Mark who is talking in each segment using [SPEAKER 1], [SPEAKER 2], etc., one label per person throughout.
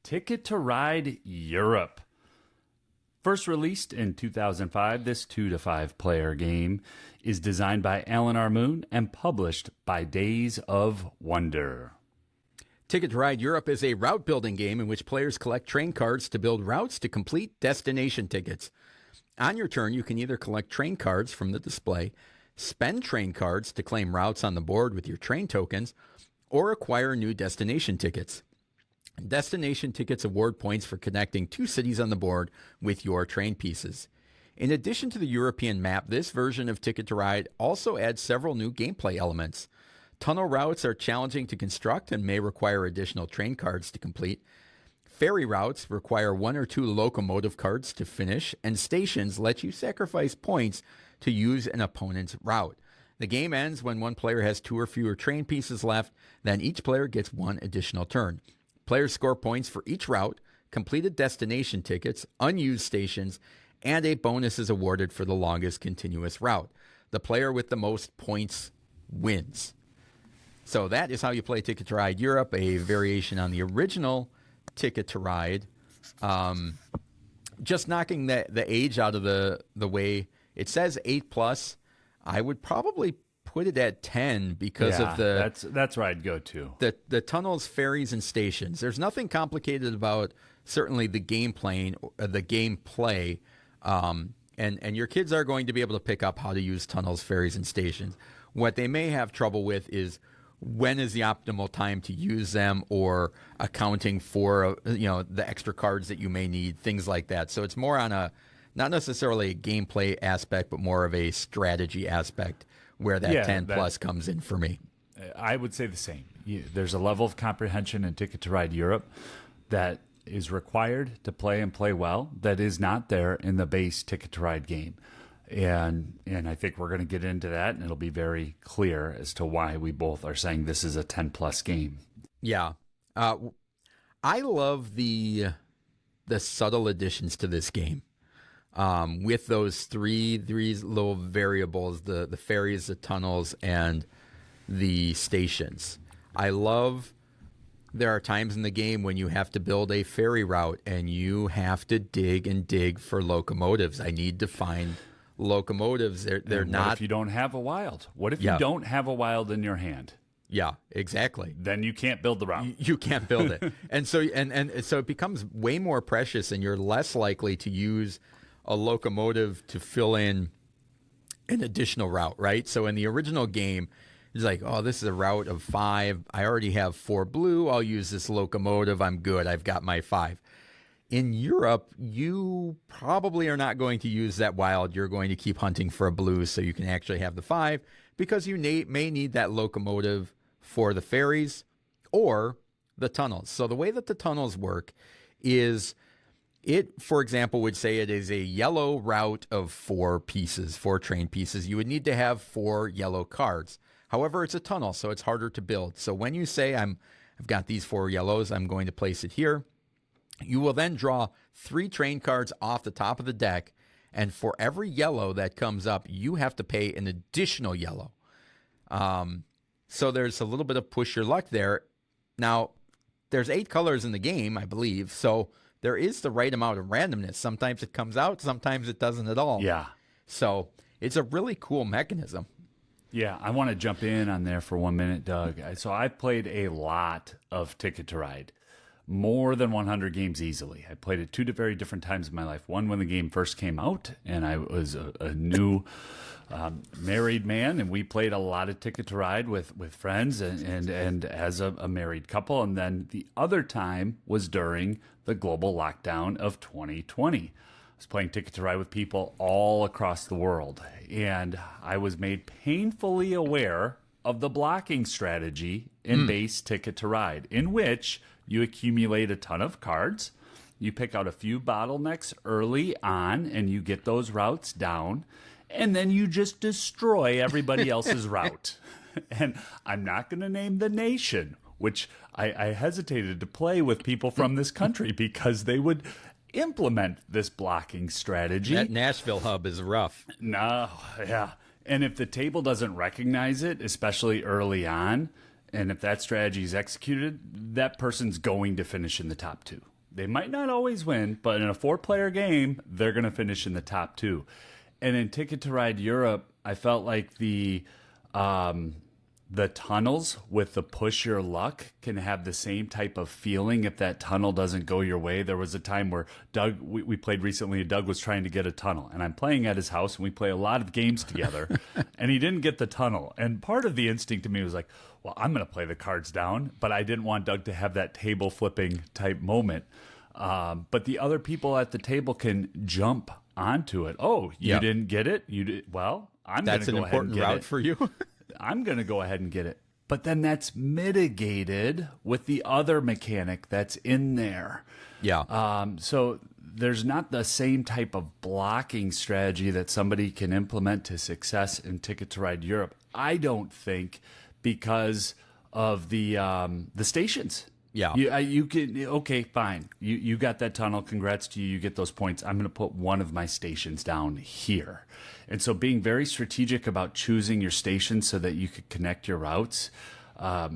[SPEAKER 1] Ticket to Ride Europe. First released in 2005, this 2 to 5 player game is designed by Alan R. Moon and published by Days of Wonder.
[SPEAKER 2] Ticket to Ride Europe is a route building game in which players collect train cards to build routes to complete destination tickets. On your turn, you can either collect train cards from the display, spend train cards to claim routes on the board with your train tokens, or acquire new destination tickets. Destination tickets award points for connecting 2 cities on the board with your train pieces. In addition to the European map, this version of Ticket to Ride also adds several new gameplay elements. Tunnel routes are challenging to construct and may require additional train cards to complete. Ferry routes require 1 or 2 locomotive cards to finish, and stations let you sacrifice points to use an opponent's route. The game ends when one player has 2 or fewer train pieces left, then each player gets 1 additional turn. Players score points for each route, completed destination tickets, unused stations, and a bonus is awarded for the longest continuous route. The player with the most points wins. So that is how you play Ticket to Ride Europe, a variation on the original Ticket to Ride. Just knocking the age out of the way. It says 8+. I would probably put it at 10 because of the...
[SPEAKER 1] That's where I'd go to.
[SPEAKER 2] The tunnels, ferries, and stations. There's nothing complicated about certainly the gameplay, and your kids are going to be able to pick up how to use tunnels, ferries, and stations. What they may have trouble with is when is the optimal time to use them, or accounting for the extra cards that you may need, things like that. So it's more on a not necessarily a gameplay aspect, but more of a strategy aspect where that 10 plus comes in for me.
[SPEAKER 1] I would say the same. There's a level of comprehension in Ticket to Ride Europe that is required to play and play well that is not there in the base Ticket to Ride game. And I think we're going to get into that, and it'll be very clear as to why we both are saying this is a 10+ game.
[SPEAKER 2] Yeah. I love the subtle additions to this game. With those three little variables, the ferries, the tunnels, and the stations. I love there are times in the game when you have to build a ferry route and you have to dig for locomotives. I need to find locomotives. They're not...
[SPEAKER 1] What if you don't have a wild? What if you don't have a wild in your hand?
[SPEAKER 2] Yeah, exactly.
[SPEAKER 1] Then you can't build the route.
[SPEAKER 2] You can't build it. and so it becomes way more precious, and you're less likely to use a locomotive to fill in an additional route, right? So in the original game, it's like, oh, this is a route of 5. I already have 4 blue. I'll use this locomotive. I'm good. I've got my 5. In Europe, you probably are not going to use that wild. You're going to keep hunting for a blue so you can actually have the 5, because you may need that locomotive for the ferries or the tunnels. So the way that the tunnels work is... It, for example, would say it is a yellow route of 4 pieces, 4 train pieces. You would need to have 4 yellow cards. However, it's a tunnel, so it's harder to build. So when you say, I've got these 4 yellows, I'm going to place it here, you will then draw 3 train cards off the top of the deck, and for every yellow that comes up, you have to pay an additional yellow. So there's a little bit of push your luck there. Now, there's 8 colors in the game, I believe, so... there is the right amount of randomness. Sometimes it comes out, sometimes it doesn't at all.
[SPEAKER 1] Yeah.
[SPEAKER 2] So it's a really cool mechanism.
[SPEAKER 1] Yeah, I want to jump in on there for 1 minute, Doug. So I've played a lot of Ticket to Ride, more than 100 games easily. I played it 2 very different times in my life. One when the game first came out, and I was a new married man, and we played a lot of Ticket to Ride with friends and as a married couple. And then the other time was during the global lockdown of 2020. I was playing Ticket to Ride with people all across the world, and I was made painfully aware of the blocking strategy in base Ticket to Ride, in which you accumulate a ton of cards, you pick out a few bottlenecks early on, and you get those routes down, and then you just destroy everybody else's route. And I'm not going to name the nation, which I hesitated to play with people from this country because they would implement this blocking strategy.
[SPEAKER 2] That Nashville hub is rough.
[SPEAKER 1] No, yeah. And if the table doesn't recognize it, especially early on, and if that strategy is executed, that person's going to finish in the top two. They might not always win, but in a 4-player game, they're going to finish in the top two. And in Ticket to Ride Europe, I felt like the tunnels with the push your luck can have the same type of feeling if that tunnel doesn't go your way. There was a time where Doug, we played recently, Doug was trying to get a tunnel, and I'm playing at his house, and we play a lot of games together, and he didn't get the tunnel. And part of the instinct to me was like, well, I'm going to play the cards down, but I didn't want Doug to have that table flipping type moment. But the other people at the table can jump onto it. Oh, you didn't get it? You did. Well, I'm going to go ahead and get it.
[SPEAKER 2] That's an important route for you.
[SPEAKER 1] I'm going to go ahead and get it. But then that's mitigated with the other mechanic that's in there.
[SPEAKER 2] Yeah.
[SPEAKER 1] So there's not the same type of blocking strategy that somebody can implement to success in Ticket to Ride Europe, I don't think, because of the stations.
[SPEAKER 2] Yeah.
[SPEAKER 1] You can, okay, fine. You got that tunnel. Congrats to you. You get those points. I'm going to put one of my stations down here. And so being very strategic about choosing your station so that you could connect your routes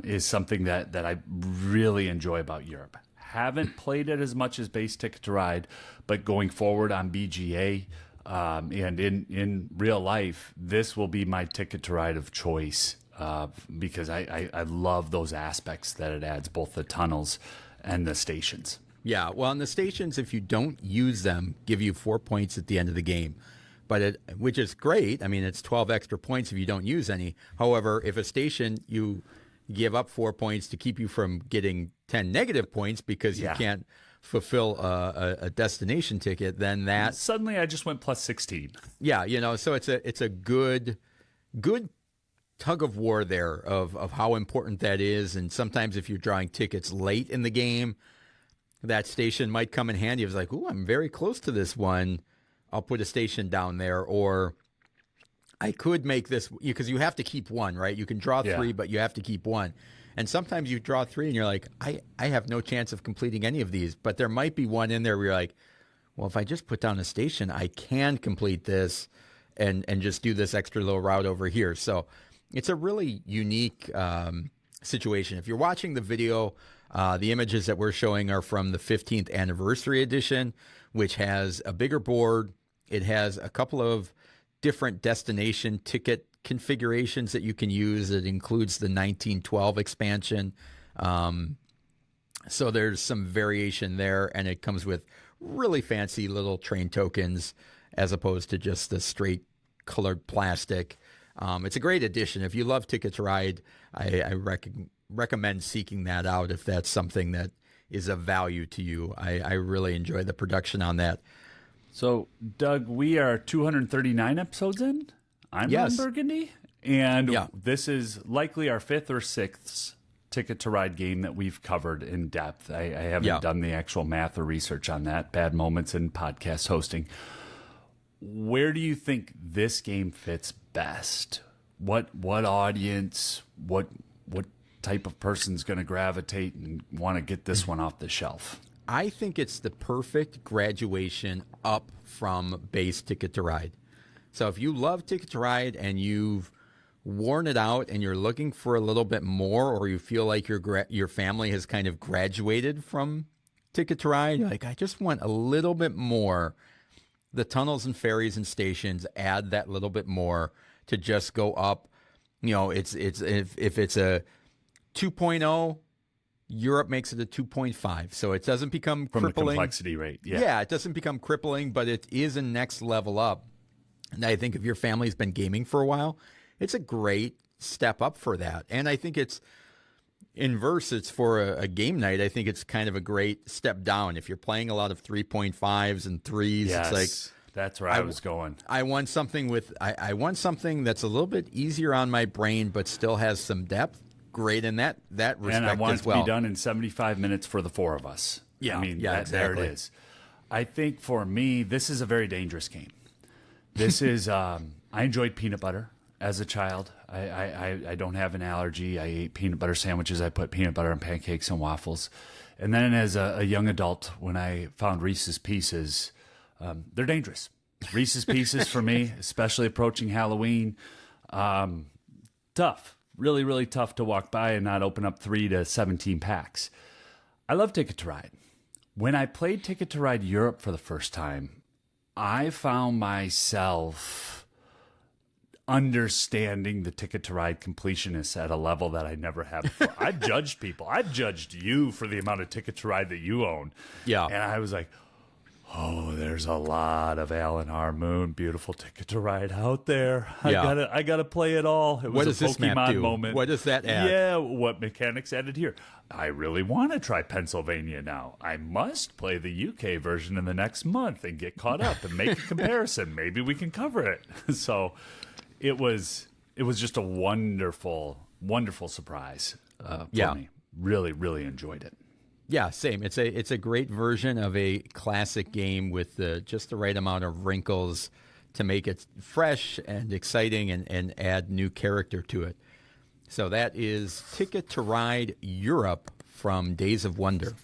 [SPEAKER 1] is something that I really enjoy about Europe. Haven't played it as much as base Ticket to Ride, but going forward on BGA and in real life, this will be my Ticket to Ride of choice. Because I love those aspects that it adds, both the tunnels and the stations.
[SPEAKER 2] Yeah, well, and the stations, if you don't use them, give you 4 points at the end of the game, which is great. I mean, it's 12 extra points if you don't use any. However, if a station, you give up 4 points to keep you from getting 10 negative points because you can't fulfill a destination ticket, then that...
[SPEAKER 1] Suddenly I just went plus 16.
[SPEAKER 2] Yeah, so it's a good tug of war there of how important that is. And sometimes if you're drawing tickets late in the game, that station might come in handy. It's like, ooh, I'm very close to this one. I'll put a station down there. Or I could make this, because you have to keep one, right? You can draw 3, but you have to keep one. And sometimes you draw 3 and you're like, I have no chance of completing any of these. But there might be one in there where you're like, well, if I just put down a station, I can complete this and just do this extra little route over here. So it's a really unique situation. If you're watching the video, the images that we're showing are from the 15th anniversary edition, which has a bigger board. It has a couple of different destination ticket configurations that you can use. It includes the 1912 expansion. So there's some variation there, and it comes with really fancy little train tokens as opposed to just the straight colored plastic. It's a great addition. If you love Ticket to Ride, I recommend seeking that out if that's something that is of value to you. I really enjoy the production on that.
[SPEAKER 1] So, Doug, we are 239 episodes in. I'm Ron Burgundy. And this is likely our 5th or 6th Ticket to Ride game that we've covered in depth. I haven't done the actual math or research on that. Bad moments in podcast hosting. Where do you think this game fits best? What audience, what type of person's going to gravitate and want to get this one off the shelf?
[SPEAKER 2] I think it's the perfect graduation up from base Ticket to Ride. So if you love Ticket to Ride and you've worn it out and you're looking for a little bit more, or you feel like your family has kind of graduated from Ticket to Ride, you're like, I just want a little bit more. The tunnels and ferries and stations add that little bit more to just go up. It's if it's a 2.0, Europe makes it a 2.5. So it doesn't become
[SPEAKER 1] from
[SPEAKER 2] crippling.
[SPEAKER 1] The complexity rate.
[SPEAKER 2] Yeah, it doesn't become crippling, but it is a next level up. And I think if your family's been gaming for a while, it's a great step up for that. And I think it's inverse. It's for a game night. I think it's kind of a great step down. If you're playing a lot of 3.5s and 3s,
[SPEAKER 1] yes,
[SPEAKER 2] it's like,
[SPEAKER 1] that's where I was going.
[SPEAKER 2] I want something I want something that's a little bit easier on my brain, but still has some depth. Great in that respect as well.
[SPEAKER 1] And I want it to be done in 75 minutes for the 4 of us.
[SPEAKER 2] Yeah,
[SPEAKER 1] I mean,
[SPEAKER 2] exactly.
[SPEAKER 1] There it is. I think for me, this is a very dangerous game. This is, I enjoyed peanut butter as a child. I don't have an allergy. I ate peanut butter sandwiches. I put peanut butter on pancakes and waffles. And then as a young adult, when I found Reese's Pieces, they're dangerous. Reese's Pieces for me, especially approaching Halloween. Tough, really, really tough to walk by and not open up 3 to 17 packs. I love Ticket to Ride. When I played Ticket to Ride Europe for the first time, I found myself understanding the Ticket to Ride completionists at a level that I never have before. I've judged people. I've judged you for the amount of Ticket to Ride that you own.
[SPEAKER 2] Yeah.
[SPEAKER 1] And I was like, oh, there's a lot of Alan Harmoon, beautiful Ticket to Ride out there. I gotta play it all. It was
[SPEAKER 2] What does
[SPEAKER 1] a
[SPEAKER 2] this map
[SPEAKER 1] Pokemon
[SPEAKER 2] do?
[SPEAKER 1] moment.
[SPEAKER 2] What does that add?
[SPEAKER 1] Yeah, what mechanics added here? I really want to try Pennsylvania now. I must play the UK version in the next month and get caught up and make a comparison. Maybe we can cover it. So it was just a wonderful, wonderful surprise for me. Really, really enjoyed it.
[SPEAKER 2] Yeah, same. It's a great version of a classic game with just the right amount of wrinkles to make it fresh and exciting and add new character to it. So that is Ticket to Ride Europe from Days of Wonder.